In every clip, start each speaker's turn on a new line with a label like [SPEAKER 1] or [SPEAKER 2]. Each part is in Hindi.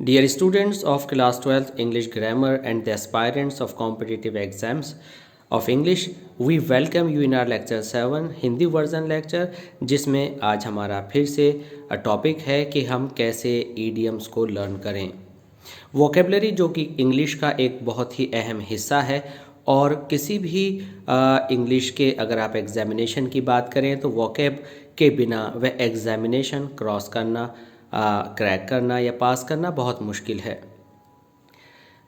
[SPEAKER 1] Dear students of class 12th English grammar and the aspirants of competitive exams of English, we welcome you in our lecture 7 Hindi version lecture, जिसमें आज हमारा फिर से टॉपिक है कि हम कैसे ईडियम्स को लर्न करें। वोकेबलरी जो कि इंग्लिश का एक बहुत ही अहम हिस्सा है, और किसी भी इंग्लिश के अगर आप एग्जामिनेशन की बात करें तो वोकेब के बिना वह एग्जामिनेशन क्रॉस करना, क्रैक करना या पास करना बहुत मुश्किल है।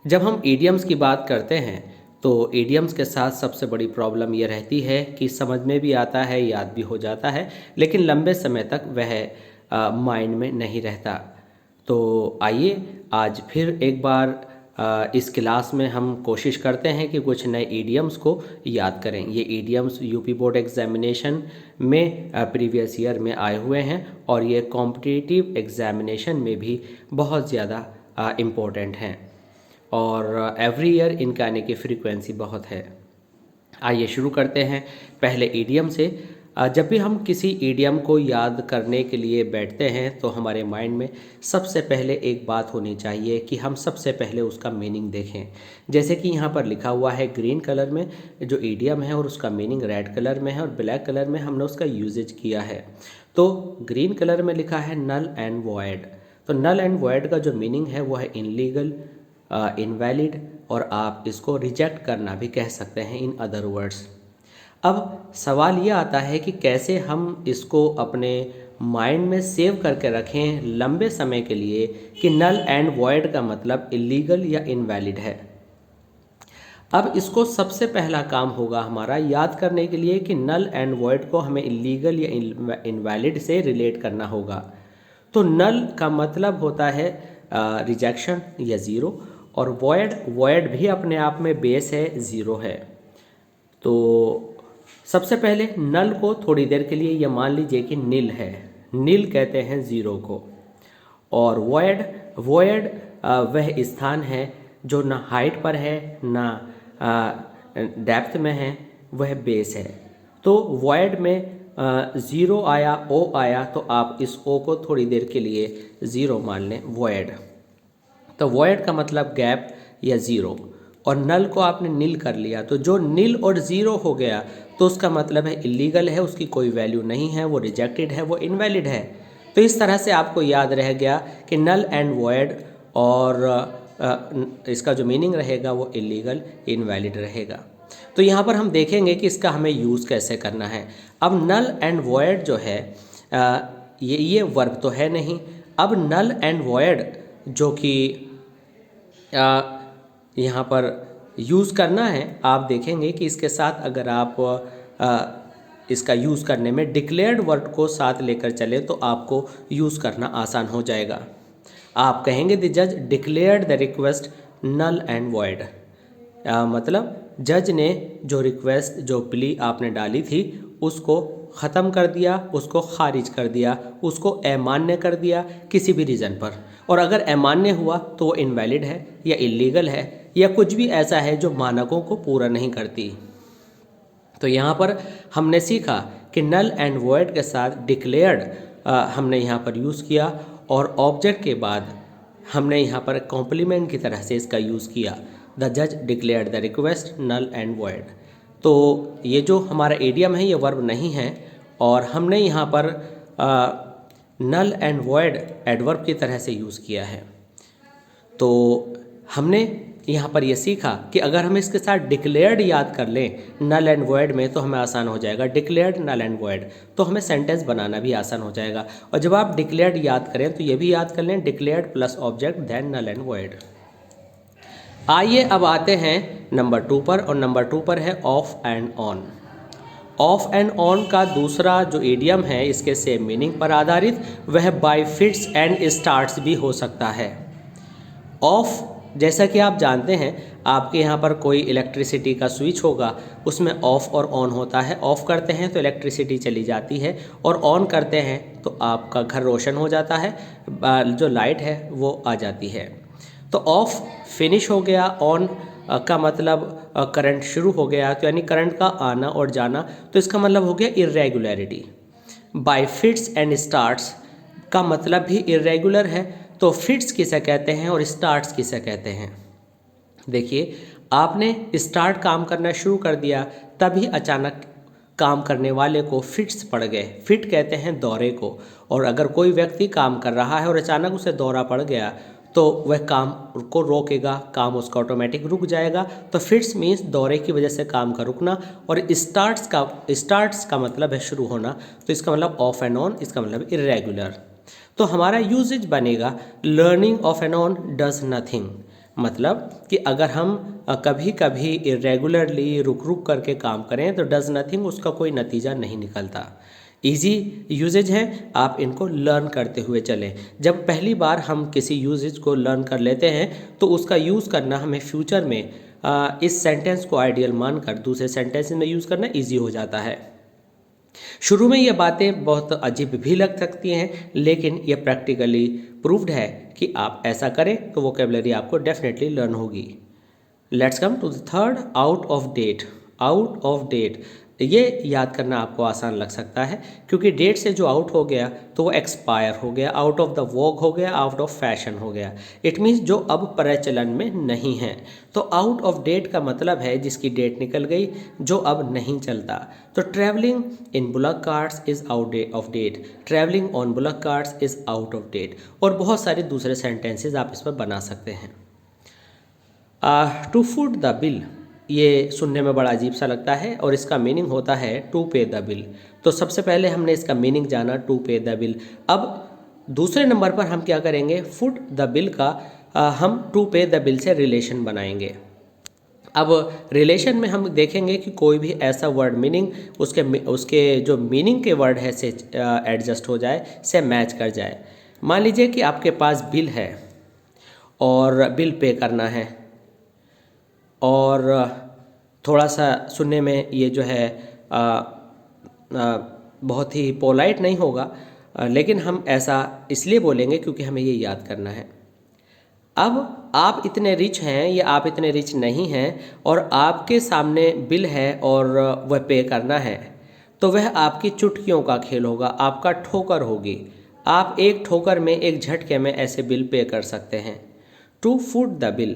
[SPEAKER 1] जब हम ईडियम्स की बात करते हैं तो ईडियम्स के साथ सबसे बड़ी प्रॉब्लम यह रहती है कि समझ में भी आता है, याद भी हो जाता है, लेकिन लंबे समय तक वह माइंड में नहीं रहता। तो आइए आज फिर एक बार इस क्लास में हम कोशिश करते हैं कि कुछ नए ईडियम्स को याद करें। ये ईडियम्स यूपी बोर्ड एग्जामिनेशन में प्रीवियस ईयर में आए हुए हैं, और ये कॉम्पिटिटिव एग्जामिनेशन में भी बहुत ज़्यादा इम्पोर्टेंट हैं, और एवरी ईयर इनका आने की फ्रीक्वेंसी बहुत है। आइए शुरू करते हैं पहले ईडियम से। जब भी हम किसी ईडियम को याद करने के लिए बैठते हैं तो हमारे माइंड में सबसे पहले एक बात होनी चाहिए कि हम सबसे पहले उसका मीनिंग देखें। जैसे कि यहाँ पर लिखा हुआ है ग्रीन कलर में जो ईडियम है, और उसका मीनिंग रेड कलर में है, और ब्लैक कलर में हमने उसका यूजेज किया है। तो ग्रीन कलर में लिखा है नल एंड वॉइड। तो नल एंड वॉइड का जो मीनिंग है वो है इनलीगल, इनवैलिड, और आप इसको रिजेक्ट करना भी कह सकते हैं इन अदर वर्ड्स। अब सवाल ये आता है कि कैसे हम इसको अपने माइंड में सेव करके रखें लंबे समय के लिए कि नल एंड वॉइड का मतलब इलीगल या इनवैलिड है। अब इसको सबसे पहला काम होगा हमारा याद करने के लिए कि नल एंड वॉइड को हमें इलीगल या इनवैलिड से रिलेट करना होगा। तो नल का मतलब होता है रिजेक्शन या ज़ीरो, और वॉइड भी अपने आप में बेस है, ज़ीरो है। तो सबसे पहले नल को थोड़ी देर के लिए ये मान लीजिए कि नील है, नील कहते हैं ज़ीरो को। और वॉइड वह स्थान है जो ना हाइट पर है ना डेप्थ में है, वह बेस है। तो वॉइड में ज़ीरो आया, ओ आया, तो आप इस ओ को थोड़ी देर के लिए ज़ीरो मान लें, वॉइड। तो वॉइड का मतलब गैप या ज़ीरो, और नल को आपने नील कर लिया, तो जो नील और ज़ीरो हो गया तो उसका मतलब है इलीगल है, उसकी कोई वैल्यू नहीं है, वो रिजेक्टेड है, वो इनवैलिड है। तो इस तरह से आपको याद रह गया कि नल एंड वॉइड, और इसका जो मीनिंग रहेगा वो इलीगल, इनवैलिड रहेगा। तो यहाँ पर हम देखेंगे कि इसका हमें यूज़ कैसे करना है। अब नल एंड वॉइड जो है ये वर्ब तो है नहीं। अब नल एंड वॉइड जो कि यहाँ पर यूज़ करना है, आप देखेंगे कि इसके साथ अगर आप इसका यूज़ करने में डिक्लेयर्ड वर्ड को साथ लेकर चले तो आपको यूज़ करना आसान हो जाएगा। आप कहेंगे द जज declared the request null and void, मतलब जज ने जो रिक्वेस्ट, जो प्ली आपने डाली थी उसको ख़त्म कर दिया, उसको खारिज कर दिया, उसको अमान्य कर दिया किसी भी रीज़न पर। और अगर अमान्य हुआ तो वो इनवैलिड है या इलीगल है या कुछ भी ऐसा है जो मानकों को पूरा नहीं करती। तो यहाँ पर हमने सीखा कि नल एंड वॉइड के साथ डिक्लेयर्ड हमने यहाँ पर यूज़ किया, और ऑब्जेक्ट के बाद हमने यहाँ पर कॉम्प्लीमेंट की तरह से इसका यूज़ किया। द जज declared the request null and void. तो ये जो हमारा इडियम है ये वर्ब नहीं है, और हमने यहाँ पर नल एंड वॉइड एडवर्ब की तरह से यूज़ किया है। तो हमने यहाँ पर ये सीखा कि अगर हम इसके साथ डिक्लेयर्ड याद कर लें नल एंड वॉइड में तो हमें आसान हो जाएगा। डिक्लेयर्ड नल एंड वॉइड, तो हमें सेंटेंस बनाना भी आसान हो जाएगा। और जब आप डिक्लेयर्ड याद करें तो ये भी याद कर लें declared plus object then null and void. आइए अब आते हैं नंबर 2 पर, और नंबर 2 पर है of and on. Of and on का दूसरा जो इडियम है इसके सेम मीनिंग पर आधारित, वह बाय फिट्स एंड स्टार्ट्स भी हो सकता है। ऑफ, जैसा कि आप जानते हैं आपके यहाँ पर कोई इलेक्ट्रिसिटी का स्विच होगा, उसमें ऑफ़ और ऑन होता है। ऑफ़ करते हैं तो इलेक्ट्रिसिटी चली जाती है, और ऑन करते हैं तो आपका घर रोशन हो जाता है, जो लाइट है वो आ जाती है। तो ऑफ़ फिनिश हो गया, ऑन का मतलब करंट शुरू हो गया, तो यानी करंट का आना और जाना, तो इसका मतलब हो गया irregularity. Bye fits and starts का मतलब भी इरेगुलर है, तो फिट्स किसे कहते हैं और स्टार्ट्स किसे कहते हैं। देखिए, आपने स्टार्ट काम करना शुरू कर दिया, तभी अचानक काम करने वाले को फिट्स पड़ गए। फिट कहते हैं दौरे को। और अगर कोई व्यक्ति काम कर रहा है और अचानक उसे दौरा पड़ गया तो वह काम को रोकेगा, काम उसका ऑटोमेटिक रुक जाएगा। तो फिट्स मीन्स दौरे की वजह से काम का रुकना। और स्टार्ट्स का मतलब है शुरू होना। तो इसका मतलब ऑफ एंड ऑन, इसका मतलब इर्रेगुलर। तो हमारा यूजेज बनेगा learning of and on does nothing. मतलब कि अगर हम कभी कभी इरेगुलरली रुक रुक करके काम करें तो डज नथिंग, उसका कोई नतीजा नहीं निकलता। इजी यूजेज है, आप इनको लर्न करते हुए चलें। जब पहली बार हम किसी यूजेज को लर्न कर लेते हैं तो उसका यूज़ करना हमें फ्यूचर में इस सेंटेंस को आइडियल मानकर दूसरे सेंटेंस में यूज़ करना ईजी हो जाता है। शुरू में ये बातें बहुत अजीब भी लग सकती हैं, लेकिन ये प्रैक्टिकली प्रूव्ड है कि आप ऐसा करें तो वोकेबलरी आपको डेफिनेटली लर्न होगी। Let's come to the third, out of date. Out of date ये याद करना आपको आसान लग सकता है, क्योंकि डेट से जो आउट हो गया तो वो एक्सपायर हो गया, आउट ऑफ द वॉग हो गया, आउट ऑफ फैशन हो गया। इट मीन्स जो अब प्रचलन में नहीं है। तो आउट ऑफ डेट का मतलब है जिसकी डेट निकल गई, जो अब नहीं चलता। तो travelling in bullock carts is out of date, travelling on bullock carts is out of date. और बहुत सारे दूसरे सेंटेंसेज आप इस पर बना सकते हैं। टू फुट द बिल, ये सुनने में बड़ा अजीब सा लगता है और इसका मीनिंग होता है टू पे द बिल। तो सबसे पहले हमने इसका मीनिंग जाना, टू पे द बिल। अब दूसरे नंबर पर हम क्या करेंगे, फुट द बिल का हम टू पे द बिल से रिलेशन बनाएंगे। अब रिलेशन में हम देखेंगे कि कोई भी ऐसा वर्ड मीनिंग उसके जो मीनिंग के वर्ड है से एडजस्ट हो जाए, से मैच कर जाए। मान लीजिए कि आपके पास बिल है और बिल पे करना है, और थोड़ा सा सुनने में ये जो है बहुत ही पोलाइट नहीं होगा, लेकिन हम ऐसा इसलिए बोलेंगे क्योंकि हमें ये याद करना है। अब आप इतने रिच हैं या आप इतने रिच नहीं हैं और आपके सामने बिल है और वह पे करना है, तो वह आपकी चुटकियों का खेल होगा, आपका ठोकर होगी। आप एक ठोकर में, एक झटके में ऐसे बिल पे कर सकते हैं। टू फुट द बिल,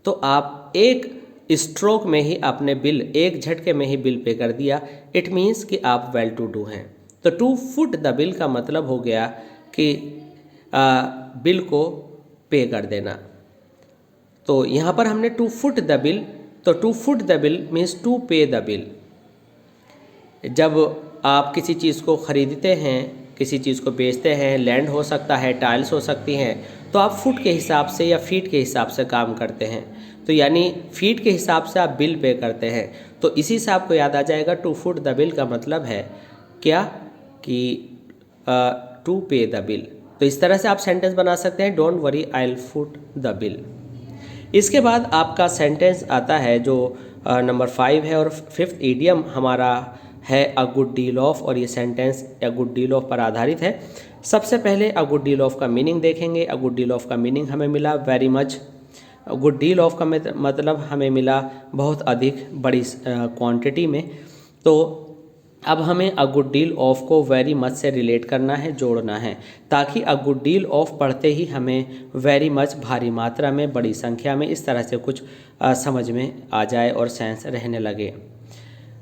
[SPEAKER 1] तो आप एक स्ट्रोक में ही अपने बिल, एक झटके में ही बिल पे कर दिया। इट मीन्स कि आप वेल टू डू हैं। तो टू फुट द बिल का मतलब हो गया कि बिल को पे कर देना। तो यहाँ पर हमने टू फुट द बिल, तो to foot the bill means to pay the bill. जब आप किसी चीज़ को ख़रीदते हैं, किसी चीज़ को बेचते हैं, लैंड हो सकता है, टाइल्स हो सकती हैं, तो आप फुट के हिसाब से या फीट के हिसाब से काम करते हैं। तो यानी फीट के हिसाब से आप बिल पे करते हैं। तो इसी से आपको याद आ जाएगा टू फुट द बिल का मतलब है क्या, कि टू पे द बिल। तो इस तरह से आप सेंटेंस बना सकते हैं, don't worry I will foot the bill. इसके बाद आपका सेंटेंस आता है जो नंबर 5 है, और 5th ईडियम हमारा है अ गुड डील ऑफ, और ये sentence a good deal of पर आधारित है। सबसे पहले अ गुड डील ऑफ का मीनिंग देखेंगे। अ गुड डील ऑफ का मीनिंग हमें मिला very much. Good deal of का मतलब हमें मिला बहुत अधिक, बड़ी क्वांटिटी में। तो अब हमें अ गुड डील ऑफ को वेरी मच से रिलेट करना है, जोड़ना है, ताकि अ गुड डील ऑफ पढ़ते ही हमें वेरी मच, भारी मात्रा में, बड़ी संख्या में, इस तरह से कुछ समझ में आ जाए और सेंस रहने लगे।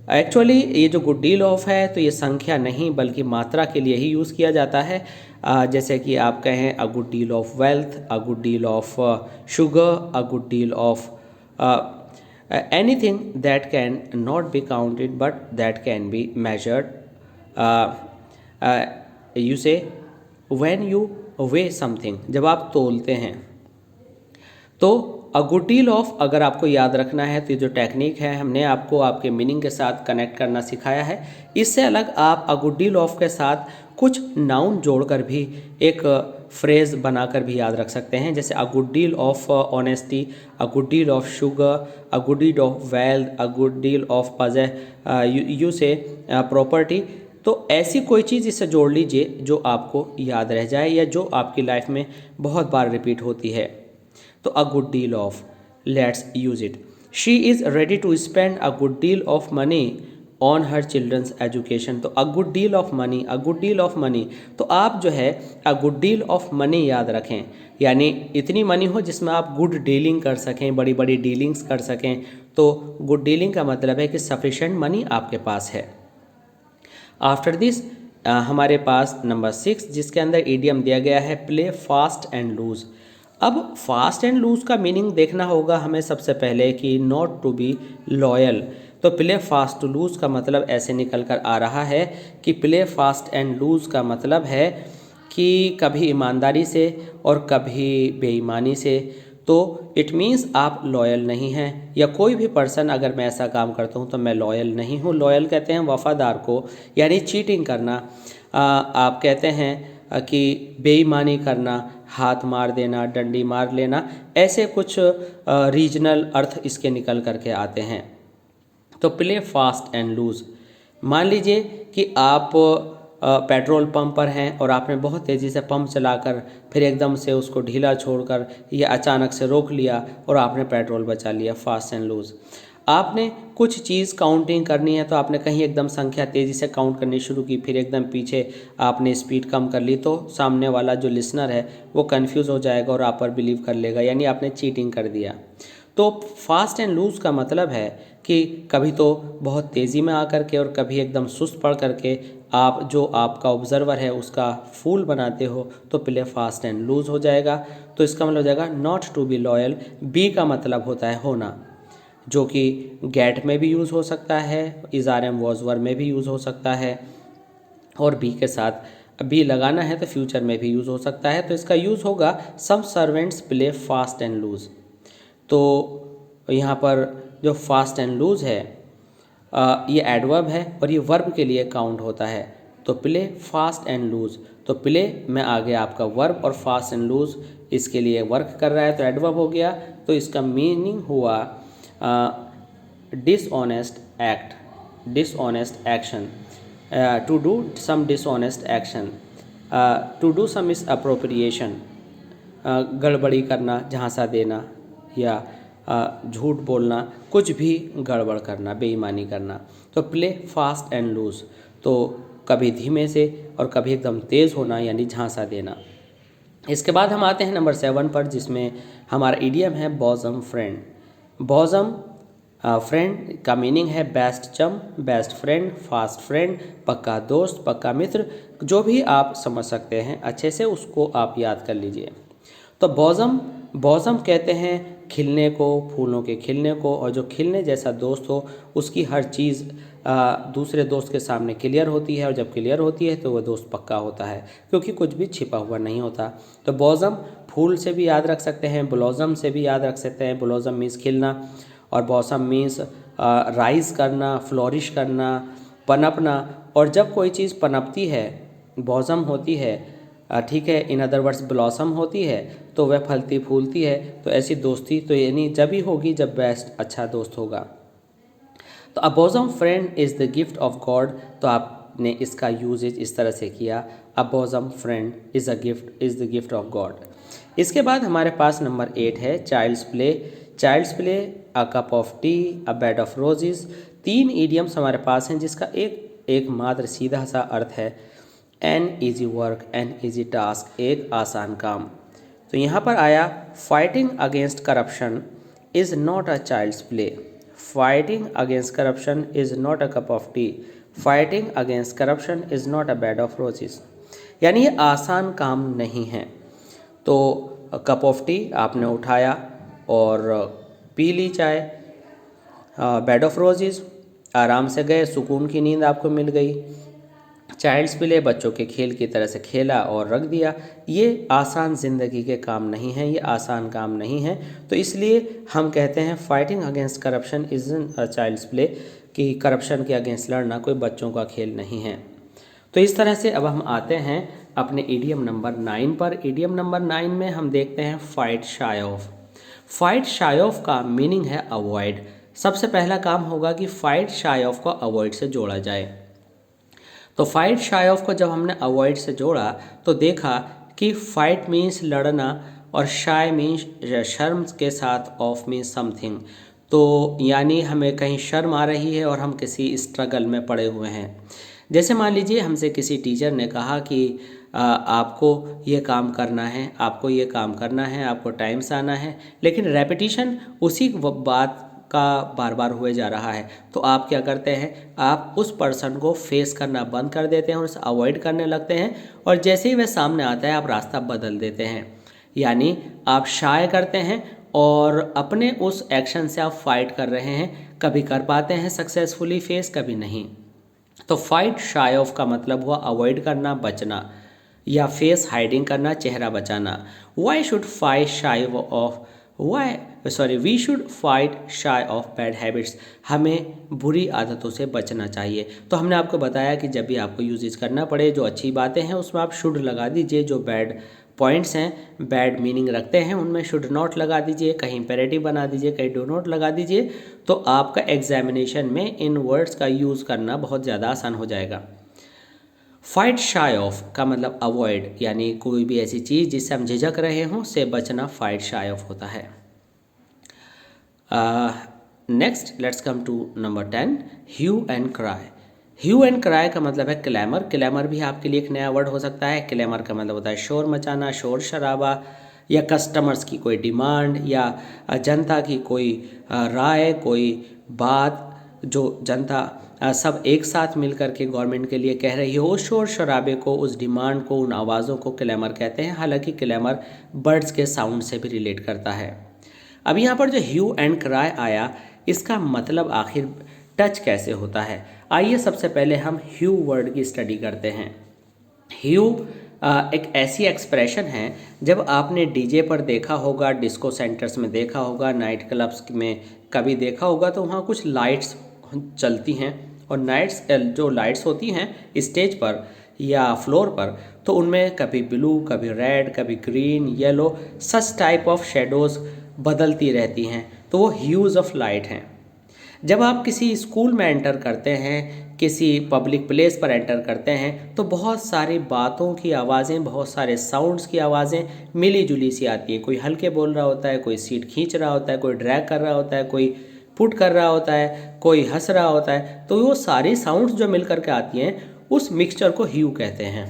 [SPEAKER 1] एक्चुअली ये जो गुड डील ऑफ है तो ये संख्या नहीं बल्कि मात्रा के लिए ही यूज़ किया जाता है। जैसे कि आप कहें अ good deal of wealth, a good deal of sugar, a good deal of anything that can not be counted but that can be measured. You say when you weigh something, जब आप तोलते हैं। तो अ गुड डील ऑफ अगर आपको याद रखना है तो ये जो टेक्निक है हमने आपको आपके मीनिंग के साथ कनेक्ट करना सिखाया है। इससे अलग आप अ गुड डील ऑफ के साथ कुछ नाउन जोड़कर भी एक फ्रेज़ बनाकर भी याद रख सकते हैं। जैसे अ good deal of honesty, a good deal of sugar, a good deal of wealth, a good deal of you से प्रॉपर्टी। तो ऐसी कोई चीज़ इससे जोड़ लीजिए जो आपको याद रह जाए या जो आपकी लाइफ में बहुत बार रिपीट होती है। तो a good deal of, let's use it. She is ready to spend a good deal of money on her children's education. तो a good deal of money, a good deal of money, तो आप जो है a good deal of money याद रखें, यानी इतनी मनी हो जिसमें आप गुड डीलिंग कर सकें, बड़ी बड़ी डीलिंग्स कर सकें। तो गुड डीलिंग का मतलब है कि सफिशेंट मनी आपके पास है। आफ्टर दिस हमारे पास नंबर 6 जिसके अंदर ईडियम दिया गया है प्ले फास्ट एंड लूज। अब फास्ट एंड लूज का मीनिंग देखना होगा हमें सबसे पहले कि नॉट टू बी लॉयल। तो प्ले फास्ट टू लूज का मतलब ऐसे निकल कर आ रहा है कि प्ले फास्ट एंड लूज का मतलब है कि कभी ईमानदारी से और कभी बेईमानी से। तो इट मीन्स आप लॉयल नहीं हैं, या कोई भी पर्सन अगर मैं ऐसा काम करता हूँ तो मैं लॉयल नहीं हूँ। लॉयल कहते हैं वफादार को, यानी चीटिंग करना। आप कहते हैं कि बेईमानी करना, हाथ मार देना, डंडी मार लेना, ऐसे कुछ रीजनल अर्थ इसके निकल करके आते हैं। तो प्ले फास्ट एंड लूज, मान लीजिए कि आप पेट्रोल पंप पर हैं और आपने बहुत तेज़ी से पंप चलाकर फिर एकदम से उसको ढीला छोड़कर या अचानक से रोक लिया और आपने पेट्रोल बचा लिया, फास्ट एंड लूज। आपने कुछ चीज़ काउंटिंग करनी है तो आपने कहीं एकदम संख्या तेज़ी से काउंट करनी शुरू की, फिर एकदम पीछे आपने स्पीड कम कर ली, तो सामने वाला जो लिसनर है वो कंफ्यूज हो जाएगा और आप पर बिलीव कर लेगा, यानी आपने चीटिंग कर दिया। तो फास्ट एंड लूज का मतलब है कि कभी तो बहुत तेज़ी में आकर के और कभी एकदम सुस्त पड़ करके आप जो आपका ऑब्जर्वर है उसका फूल बनाते हो, तो प्ले फास्ट एंड लूज हो जाएगा। तो इसका मतलब हो जाएगा not to be loyal. Be का मतलब होता है होना, जो कि गेट में भी यूज़ हो सकता है, इज़ारम वॉजवर में भी यूज़ हो सकता है, और बी के साथ बी लगाना है तो फ्यूचर में भी यूज़ हो सकता है। तो इसका यूज़ होगा some servants play fast and loose. तो यहाँ पर जो फास्ट एंड लूज है ये एडवर्ब है और ये वर्ब के लिए काउंट होता है। तो प्ले फास्ट एंड लूज, तो प्ले में आ गया आपका वर्ब और फास्ट एंड लूज इसके लिए वर्क कर रहा है तो एडवर्ब हो गया। तो इसका मीनिंग हुआ dishonest act, dishonest action, to do some dishonest action, to do some misappropriation, गड़बड़ी करना, झांसा देना, या झूठ बोलना, कुछ भी गड़बड़ करना, बेईमानी करना। तो प्ले फास्ट एंड लूज, तो कभी धीमे से और कभी एकदम तेज़ होना, यानी झांसा देना। इसके बाद हम आते हैं नंबर 7 पर, जिसमें हमारा इडियम है बॉजम फ्रेंड। बॉजम फ्रेंड का मीनिंग है बेस्ट चम, बेस्ट फ्रेंड, फास्ट फ्रेंड, पक्का दोस्त, पक्का मित्र, जो भी आप समझ सकते हैं अच्छे से उसको आप याद कर लीजिए। तो बॉजम, बॉजम कहते हैं खिलने को, फूलों के खिलने को, और जो खिलने जैसा दोस्त हो उसकी हर चीज़ दूसरे दोस्त के सामने क्लियर होती है, और जब क्लियर होती है तो वह दोस्त पक्का होता है, क्योंकि कुछ भी छिपा हुआ नहीं होता। तो बॉजम फूल से भी याद रख सकते हैं, ब्लॉजम से भी याद रख सकते हैं। ब्लॉजम मीन्स खिलना और बॉसम मीन्स राइज करना, फ्लोरिश करना, पनपना। और जब कोई चीज़ पनपती है, बॉजम होती है, ठीक है, इन अदर वर्ड्स ब्लॉसम होती है, तो वह फलती फूलती है। तो ऐसी दोस्ती तो यानी जब ही होगी जब बेस्ट अच्छा दोस्त होगा। तो a bosom friend is the gift of God, तो आपने इसका यूजेज इस तरह से किया, a bosom friend is the gift of God. इसके बाद हमारे पास नंबर 8 है child's play. Child's play, a cup of tea, a bed of roses. 3 idioms हमारे पास हैं जिसका एक मात्र सीधा सा अर्थ है an easy work, an easy task, एक आसान काम। तो यहाँ पर आया fighting against corruption is not a child's play, fighting against corruption is not a cup of tea, fighting against corruption is not a bed of roses, यानी ये आसान काम नहीं है। तो कप ऑफ टी आपने उठाया और पी ली चाय, बेड ऑफ रोजेस आराम से गए, सुकून की नींद आपको मिल गई, चाइल्ड्स प्ले बच्चों के खेल की तरह से खेला और रख दिया। ये आसान ज़िंदगी के काम नहीं हैं, ये आसान काम नहीं हैं। तो इसलिए हम कहते हैं fighting against corruption is a child's play, कि करप्शन के अगेंस्ट लड़ना कोई बच्चों का खेल नहीं है। तो इस तरह से अब हम आते हैं अपने इडियम नंबर 9 पर। इडियम नंबर 9 में हम देखते हैं fight shy of. Fight shy of का मीनिंग है अवॉइड। सबसे पहला काम होगा कि फाइट शाय ऑफ को अवॉइड से जोड़ा जाए। तो फाइट शाय ऑफ को जब हमने अवॉइड से जोड़ा तो देखा कि फाइट मीन्स लड़ना और शाय मीन्स शर्म के साथ, ऑफ मीन्स समथिंग। तो यानी हमें कहीं शर्म आ रही है और हम किसी स्ट्रगल में पड़े हुए हैं। जैसे मान लीजिए हमसे किसी टीचर ने कहा कि आपको ये काम करना है, आपको ये काम करना है, आपको टाइम से आना है, लेकिन रेपिटिशन उसी बात का बार बार हुए जा रहा है। तो आप क्या करते हैं, आप उस पर्सन को फेस करना बंद कर देते हैं और उसे अवॉइड करने लगते हैं, और जैसे ही वह सामने आता है आप रास्ता बदल देते हैं। यानी आप शाय करते हैं और अपने उस एक्शन से आप फाइट कर रहे हैं। कभी कर पाते हैं सक्सेसफुली फेस, कभी नहीं। तो फाइट शाय ऑफ का मतलब हुआ अवॉइड करना, बचना, या फेस हाइडिंग करना, चेहरा बचाना। Why should fight shy of we should fight shy of bad habits. हमें बुरी आदतों से बचना चाहिए। तो हमने आपको बताया कि जब भी आपको यूजेज करना पड़े, जो अच्छी बातें हैं उसमें आप शुड लगा दीजिए, जो बैड पॉइंट्स हैं, बैड मीनिंग रखते हैं, उनमें शुड नॉट लगा दीजिए, कहीं इम्पेरेटिव बना दीजिए, कहीं डू नॉट लगा दीजिए। तो आपका एग्जामिनेशन में इन वर्ड्स का यूज़ करना बहुत ज़्यादा आसान हो जाएगा। फाइट शाय ऑफ का मतलब अवॉइड, यानी कोई भी ऐसी चीज़ जिससे हम झिझक रहे हों से बचना फाइट शाय ऑफ होता है। Next let's come to number 10, hue and cry. Hue and cry का मतलब है क्लैमर। क्लैमर भी आपके लिए एक नया वर्ड हो सकता है। क्लैमर का मतलब होता है शोर मचाना, शोर शराबा, या कस्टमर्स की कोई डिमांड, या जनता की कोई राय, कोई बात जो जनता सब एक साथ मिलकर के गवर्नमेंट के लिए कह रही हो, उस शोर शराबे को, उस डिमांड को, उन आवाज़ों को क्लैमर कहते हैं। हालांकि क्लैमर बर्ड्स के साउंड से भी रिलेट करता है। अब यहाँ पर जो ह्यू एंड क्राई आया, इसका मतलब आखिर टच कैसे होता है। आइए सबसे पहले हम ह्यू वर्ड की स्टडी करते हैं। ह्यू एक ऐसी एक्सप्रेशन है, जब आपने डीजे पर देखा होगा, डिस्को सेंटर्स में देखा होगा, नाइट क्लब्स में कभी देखा होगा, तो वहाँ कुछ लाइट्स चलती हैं, और जो लाइट्स होती हैं स्टेज पर या फ्लोर पर, तो उनमें कभी ब्लू, कभी रेड, कभी green, yellow, such type of shadows बदलती रहती हैं। तो वो ह्यूज़ ऑफ लाइट हैं। जब आप किसी स्कूल में एंटर करते हैं, किसी पब्लिक प्लेस पर एंटर करते हैं, तो बहुत सारी बातों की आवाज़ें, बहुत सारे साउंड्स की आवाज़ें मिली जुली सी आती हैं। कोई हल्के बोल रहा होता है, कोई सीट खींच रहा होता है, कोई ड्रैग कर रहा होता है, कोई पुट कर रहा होता है, कोई हंस रहा होता है। तो वो सारी साउंड्स जो मिल करके आती हैं, उस मिक्सचर को ह्यू कहते हैं।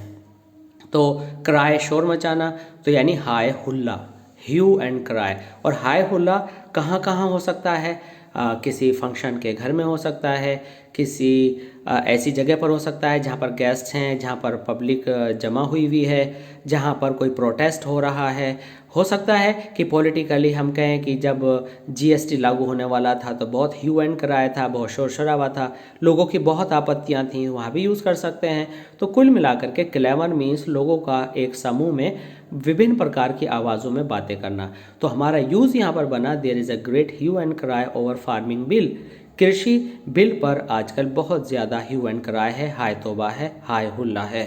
[SPEAKER 1] तो क्राई शोर मचाना, तो यानी हाय हुल्ला, ह्यू एंड क्राई। और हाय हुल्ला कहाँ कहाँ हो सकता है, किसी फंक्शन के घर में हो सकता है, किसी ऐसी जगह पर हो सकता है जहाँ पर गेस्ट हैं, जहाँ पर पब्लिक जमा हुई है, जहाँ पर कोई प्रोटेस्ट हो रहा है। हो सकता है कि पॉलिटिकली हम कहें कि जब जीएसटी लागू होने वाला था तो बहुत ह्यू एंड क्राई था, बहुत शोर शराबा था, लोगों की बहुत आपत्तियाँ थीं, वहाँ भी यूज़ कर सकते हैं। तो कुल मिलाकर के क्लैमर मीन्स लोगों का एक समूह में विभिन्न प्रकार की आवाज़ों में बातें करना। तो हमारा यूज़ यहाँ पर बना, there is a great hue and cry over farming bill. कृषि बिल पर आजकल बहुत ज़्यादा ह्यू एंड क्राई है, हाय तौबा है, हाय हुल्ला है।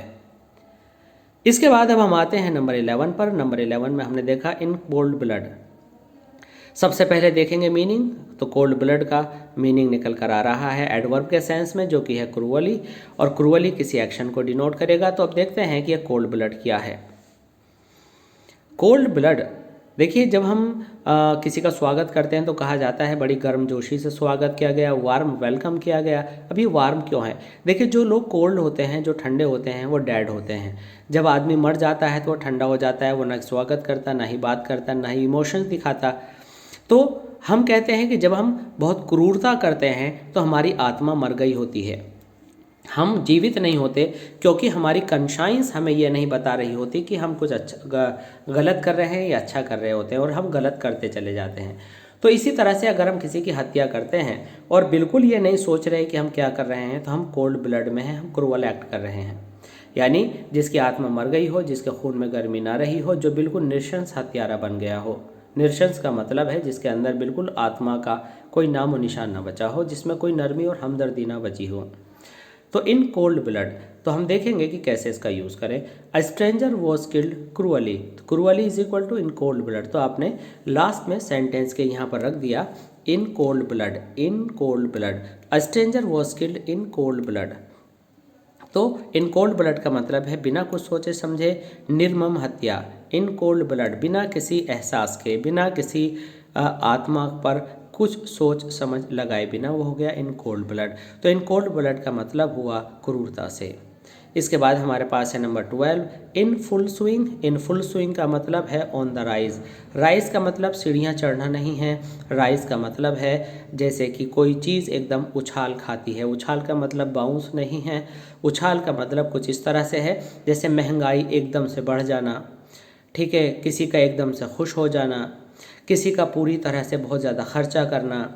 [SPEAKER 1] इसके बाद अब हम आते हैं नंबर 11 पर। नंबर 11 में हमने देखा इन कोल्ड ब्लड। सबसे पहले देखेंगे मीनिंग। तो कोल्ड ब्लड का मीनिंग निकल कर आ रहा है एडवर्ब के सेंस में, जो कि है क्रूअली, और क्रूअली किसी एक्शन को डिनोट करेगा। तो अब देखते हैं कि यह कोल्ड ब्लड क्या है। कोल्ड ब्लड, देखिए जब हम किसी का स्वागत करते हैं तो कहा जाता है बड़ी गर्मजोशी से स्वागत किया गया, वार्म वेलकम किया गया। अभी वार्म क्यों है? देखिए जो लोग कोल्ड होते हैं, जो ठंडे होते हैं, वो डेड होते हैं। जब आदमी मर जाता है तो वो ठंडा हो जाता है, वो ना स्वागत करता, ना ही बात करता, ना ही इमोशंस दिखाता। तो हम कहते हैं कि जब हम बहुत क्रूरता करते हैं तो हमारी आत्मा मर गई होती है, हम जीवित नहीं होते, क्योंकि हमारी कंशाइंस हमें ये नहीं बता रही होती कि हम कुछ अच्छा गलत कर रहे हैं या अच्छा कर रहे होते हैं, और हम गलत करते चले जाते हैं। तो इसी तरह से अगर हम किसी की हत्या करते हैं और बिल्कुल ये नहीं सोच रहे कि हम क्या कर रहे हैं, तो हम कोल्ड ब्लड में हैं, हम क्रूअल एक्ट कर रहे हैं। यानी जिसकी आत्मा मर गई हो, जिसके खून में गर्मी ना रही हो, जो बिल्कुल निशंस हत्यारा बन गया हो। निशंस का मतलब है जिसके अंदर बिल्कुल आत्मा का कोई नामो निशान ना बचा हो, जिसमें कोई नरमी और हमदर्दी ना बची हो। तो इन कोल्ड ब्लड, तो हम देखेंगे कि कैसे इसका यूज़ करें। A stranger was killed cruelly, cruelly is equal to in cold blood. तो आपने लास्ट में सेंटेंस के यहाँ पर रख दिया इन cold blood, in cold blood. A stranger was killed in cold blood. तो इन कोल्ड ब्लड का मतलब है बिना कुछ सोचे समझे निर्मम हत्या। इन कोल्ड ब्लड, बिना किसी एहसास के, बिना किसी आत्मा पर कुछ सोच समझ लगाए बिना वो हो गया इन कोल्ड ब्लड। तो इन कोल्ड ब्लड का मतलब हुआ क्रूरता से। इसके बाद हमारे पास है number 12 in full swing. In full swing का मतलब है ऑन द राइज। राइज का मतलब सीढ़ियाँ चढ़ना नहीं है। राइज का मतलब है जैसे कि कोई चीज़ एकदम उछाल खाती है। उछाल का मतलब बाउंस नहीं है। उछाल का मतलब कुछ इस तरह से है जैसे महंगाई एकदम से बढ़ जाना, ठीक है, किसी का एकदम से खुश हो जाना, किसी का पूरी तरह से बहुत ज़्यादा खर्चा करना,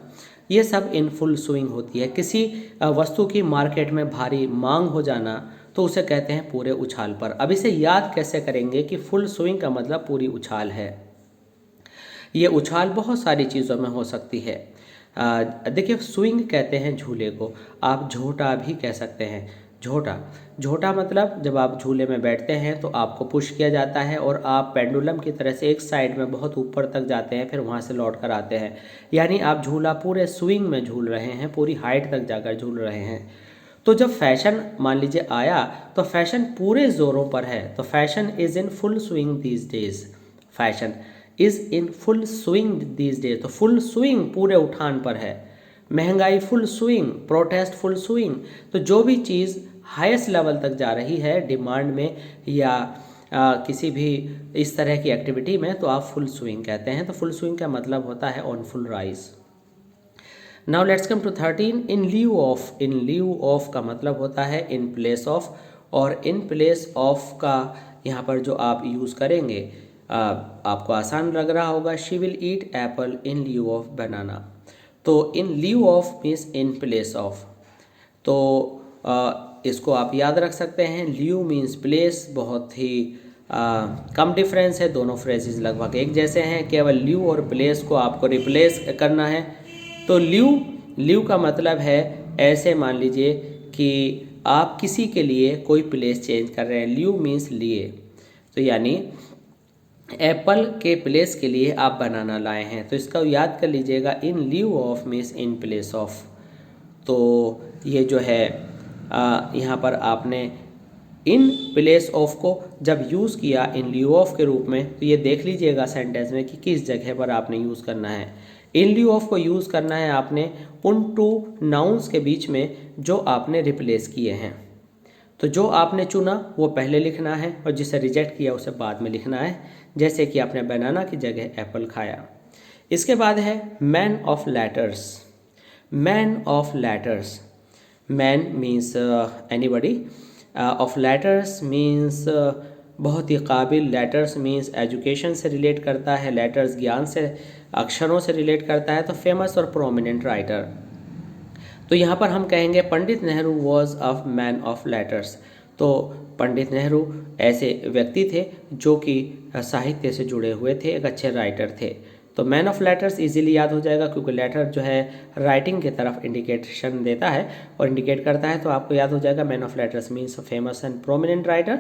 [SPEAKER 1] ये सब इन फुल स्विंग होती है। किसी वस्तु की मार्केट में भारी मांग हो जाना तो उसे कहते हैं पूरे उछाल पर। अब इसे याद कैसे करेंगे कि फुल स्विंग का मतलब पूरी उछाल है। ये उछाल बहुत सारी चीज़ों में हो सकती है। देखिए स्विंग कहते हैं झूले को, आप झोटा भी कह सकते हैं। झोटा, झोटा मतलब जब आप झूले में बैठते हैं तो आपको पुश किया जाता है और आप पेंडुलम की तरह से एक साइड में बहुत ऊपर तक जाते हैं, फिर वहाँ से लौट कर आते हैं। यानी आप झूला पूरे स्विंग में झूल रहे हैं, पूरी हाइट तक जाकर झूल रहे हैं। तो जब फैशन मान लीजिए आया तो फैशन पूरे ज़ोरों पर है। तो fashion is in full swing these days. Fashion is in full swing these days. तो फुल स्विंग पूरे उठान पर है। महंगाई full swing, protest full swing. तो जो भी चीज़ हाईएस्ट लेवल तक जा रही है डिमांड में या किसी भी इस तरह की एक्टिविटी में तो आप फुल स्विंग कहते हैं। तो फुल स्विंग का मतलब होता है on full rise. Now let's come to 13 in lieu of. In lieu of का मतलब होता है इन प्लेस ऑफ, और इन प्लेस ऑफ का यहाँ पर जो आप यूज़ करेंगे आपको आसान लग रहा होगा, she will eat apple in lieu of banana. तो in lieu of means in place of. तो इसको आप याद रख सकते हैं। ल्यू मीन्स प्लेस, बहुत ही कम डिफरेंस है, दोनों फ्रेजेस लगभग एक जैसे हैं, केवल ल्यू और प्लेस को आपको रिप्लेस करना है। तो ल्यू का मतलब है ऐसे मान लीजिए कि आप किसी के लिए कोई प्लेस चेंज कर रहे हैं। ल्यू मीन्स लिए। तो यानी एप्पल के प्लेस के लिए आप बनाना लाए हैं, तो इसका याद कर लीजिएगा in lieu of means in place of. तो ये जो है यहाँ पर आपने इन प्लेस ऑफ को जब यूज़ किया इन ल्यू ऑफ के रूप में, तो ये देख लीजिएगा सेंटेंस में कि किस जगह पर आपने यूज़ करना है। इन ल्यू ऑफ को यूज़ करना है आपने उन टू नाउन्स के बीच में जो आपने रिप्लेस किए हैं। तो जो आपने चुना वो पहले लिखना है और जिसे रिजेक्ट किया उसे बाद में लिखना है, जैसे कि आपने बनाना की जगह एप्पल खाया। इसके बाद है man of letters. Man of letters, man means anybody, of letters means बहुत ही काबिल। लेटर्स मीन्स एजुकेशन से रिलेट करता है। लेटर्स ज्ञान से, अक्षरों से रिलेट करता है। तो फेमस और प्रोमिनेंट राइटर। तो यहाँ पर हम कहेंगे Pandit Nehru was a man of letters. तो पंडित नेहरू ऐसे व्यक्ति थे जो कि साहित्य से जुड़े हुए थे, एक अच्छे राइटर थे। तो मैन ऑफ लेटर्स इजीली याद हो जाएगा क्योंकि लेटर जो है राइटिंग की तरफ इंडिकेशन देता है और इंडिकेट करता है, तो आपको याद हो जाएगा man of letters means famous and prominent writer.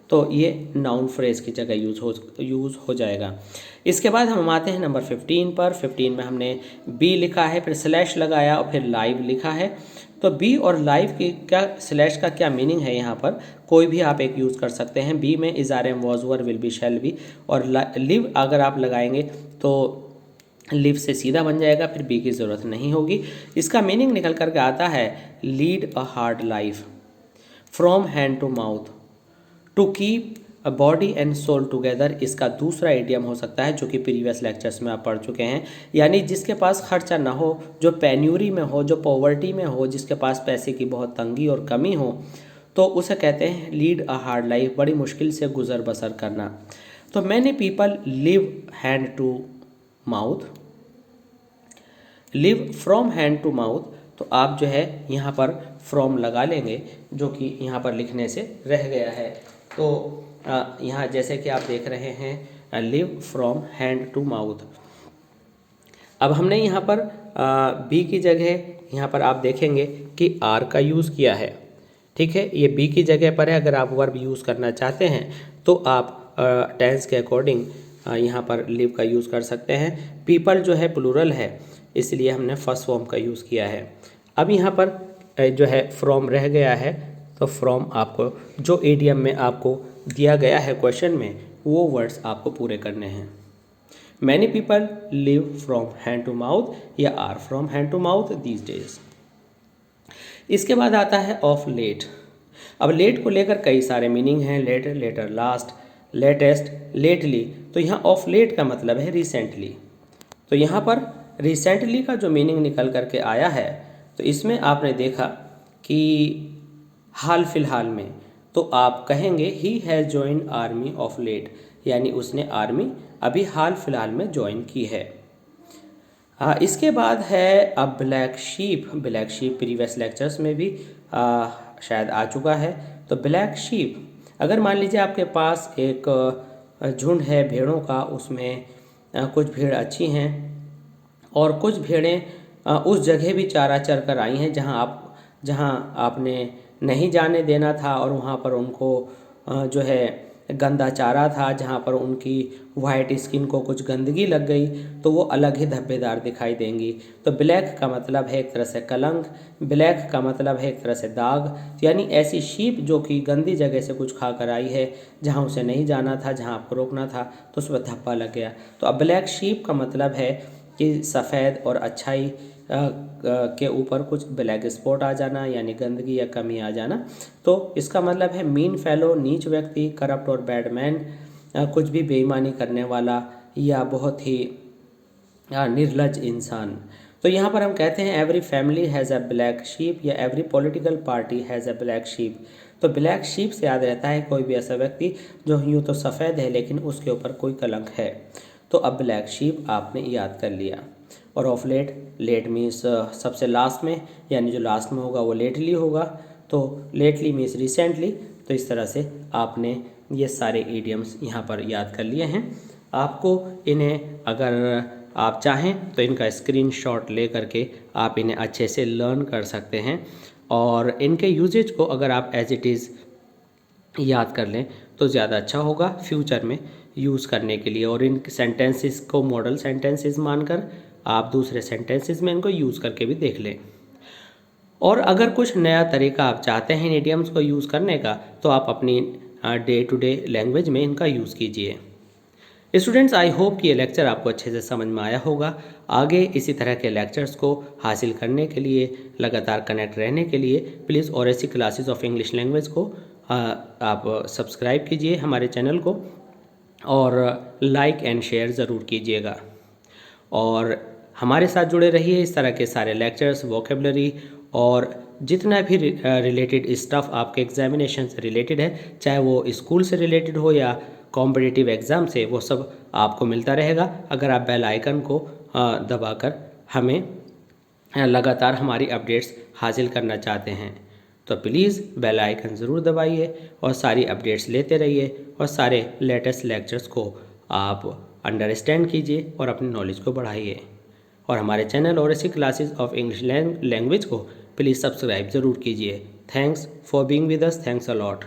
[SPEAKER 1] तो ये नाउन फ्रेज की जगह यूज़ हो जाएगा। इसके बाद हम आते हैं नंबर 15 पर। 15 में हमने बी लिखा है, फिर स्लैश लगाया और फिर लाइव लिखा है। तो बी और लाइव की क्या, स्लैश का क्या मीनिंग है, यहाँ पर कोई भी आप एक यूज़ कर सकते हैं। बी में is are am was were will be shall be, और लिव अगर आप लगाएंगे तो लिव से सीधा बन जाएगा, फिर बी की ज़रूरत नहीं होगी। इसका मीनिंग निकल करके आता है lead a hard life, from hand to mouth, to keep a body and soul together. इसका दूसरा इडियम हो सकता है जो कि प्रीवियस लेक्चर्स में आप पढ़ चुके हैं, यानी जिसके पास खर्चा ना हो, जो पेन्यूरी में हो, जो पॉवर्टी में हो, जिसके पास पैसे की बहुत तंगी और कमी हो, तो उसे कहते हैं लीड अ हार्ड लाइफ, बड़ी मुश्किल से गुजर बसर करना। तो many people live hand to mouth, live from hand to mouth. तो आप जो है यहाँ पर फ्रॉम लगा लेंगे जो कि यहाँ पर लिखने से रह गया है। तो यहाँ जैसे कि आप देख रहे हैं live from hand to mouth. अब हमने यहाँ पर बी की जगह यहाँ पर आप देखेंगे कि आर का यूज़ किया है, ठीक है, ये बी की जगह पर है। अगर आप वर्ब यूज़ करना चाहते हैं तो आप टेंस के अकॉर्डिंग यहाँ पर लिव का यूज़ कर सकते हैं। पीपल जो है प्लूरल है, इसलिए हमने फर्स्ट फॉर्म का यूज़ किया है। अब यहाँ पर जो है फ्रॉम रह गया है, तो फ्रॉम आपको जो इडियम में आपको दिया गया है क्वेश्चन में, वो वर्ड्स आपको पूरे करने हैं। Many people live from hand to mouth या are from hand to mouth these days. इसके बाद आता है ऑफ लेट। अब लेट को लेकर कई सारे मीनिंग हैं, later, later last, latest, lately. तो यहाँ ऑफ लेट का मतलब है रिसेंटली। तो यहाँ पर रिसेंटली का जो मीनिंग निकल करके आया है, तो इसमें आपने देखा कि हाल फिलहाल में, तो आप कहेंगे he has join army of late, यानी उसने आर्मी अभी हाल फिलहाल में ज्वाइन की है। इसके बाद है अ black sheep. Black sheep previous lectures में भी शायद आ चुका है। तो ब्लैक शीप, अगर मान लीजिए आपके पास एक झुंड है भेड़ों का, उसमें कुछ भेड़ अच्छी हैं और कुछ भेड़ें उस जगह भी चारा चर कर आई हैं जहाँ आपने नहीं जाने देना था, और वहाँ पर उनको जो है गंदा चारा था, जहाँ पर उनकी वाइट स्किन को कुछ गंदगी लग गई, तो वो अलग ही धब्बेदार दिखाई देंगी। तो ब्लैक का मतलब है एक तरह से कलंक, ब्लैक का मतलब है एक तरह से दाग, यानी ऐसी शीप जो कि गंदी जगह से कुछ खा कर आई है, जहाँ उसे नहीं जाना था, जहाँ आपको रोकना था, तो उस पर धब्बा लग गया। तो अब ब्लैक शीप का मतलब है कि सफ़ेद और अच्छाई के ऊपर कुछ ब्लैक स्पॉट आ जाना, यानी गंदगी या कमी आ जाना। तो इसका मतलब है मीन फेलो, नीच व्यक्ति, करप्ट और बैडमैन, कुछ भी बेईमानी करने वाला या बहुत ही निर्लज इंसान। तो यहाँ पर हम कहते हैं every family has a black sheep या every political party has a black sheep. तो ब्लैक शीप से याद रहता है कोई भी ऐसा व्यक्ति जो यूँ तो सफ़ेद है लेकिन उसके ऊपर कोई कलंक है। तो अब ब्लैक शीप आपने याद कर लिया। और ऑफ लेट, लेट मीन्स सबसे लास्ट में, यानी जो लास्ट में होगा वो लेटली होगा। तो लेटली मीन्स रिसेंटली। तो इस तरह से आपने ये सारे ईडियम्स यहाँ पर याद कर लिए हैं। आपको इन्हें अगर आप चाहें तो इनका स्क्रीनशॉट ले करके आप इन्हें अच्छे से लर्न कर सकते हैं, और इनके यूजेज को अगर आप एज इट इज़ याद कर लें तो ज़्यादा अच्छा होगा फ्यूचर में यूज़ करने के लिए। और इन सेंटेंसेस को मॉडल सेंटेंसेस मानकर आप दूसरे सेंटेंसेस में इनको यूज़ करके भी देख लें। और अगर कुछ नया तरीका आप चाहते हैं इन इडियम्स को यूज़ करने का, तो आप अपनी डे टू डे लैंग्वेज में इनका यूज़ कीजिए। स्टूडेंट्स, आई होप कि ये लेक्चर आपको अच्छे से समझ में आया होगा। आगे इसी तरह के लेक्चर्स को हासिल करने के लिए, लगातार कनेक्ट रहने के लिए, प्लीज़ और ऐसी क्लासेस ऑफ इंग्लिश लैंग्वेज को आप सब्सक्राइब कीजिए हमारे चैनल को, और लाइक एंड शेयर ज़रूर कीजिएगा। और हमारे साथ जुड़े रहिए। इस तरह के सारे लेक्चर्स, वोकेबलरी और जितना भी रिलेटेड स्टफ़ आपके एग्जामिनेशन से रिलेटेड है, चाहे वो स्कूल से रिलेटेड हो या कॉम्पिटिटिव एग्ज़ाम से, वो सब आपको मिलता रहेगा अगर आप बेल आइकन को दबाकर हमें लगातार हमारी अपडेट्स हासिल करना चाहते हैं। तो प्लीज़ बेल आइकन ज़रूर दबाइए और सारी अपडेट्स लेते रहिए, और सारे लेटेस्ट लेक्चर्स को आप अंडरस्टैंड कीजिए और अपनी नॉलेज को बढ़ाइए। और हमारे चैनल और ऐसी क्लासेस ऑफ इंग्लिश लैंग्वेज को प्लीज़ सब्सक्राइब ज़रूर कीजिए। Thanks for being with us. Thanks a lot.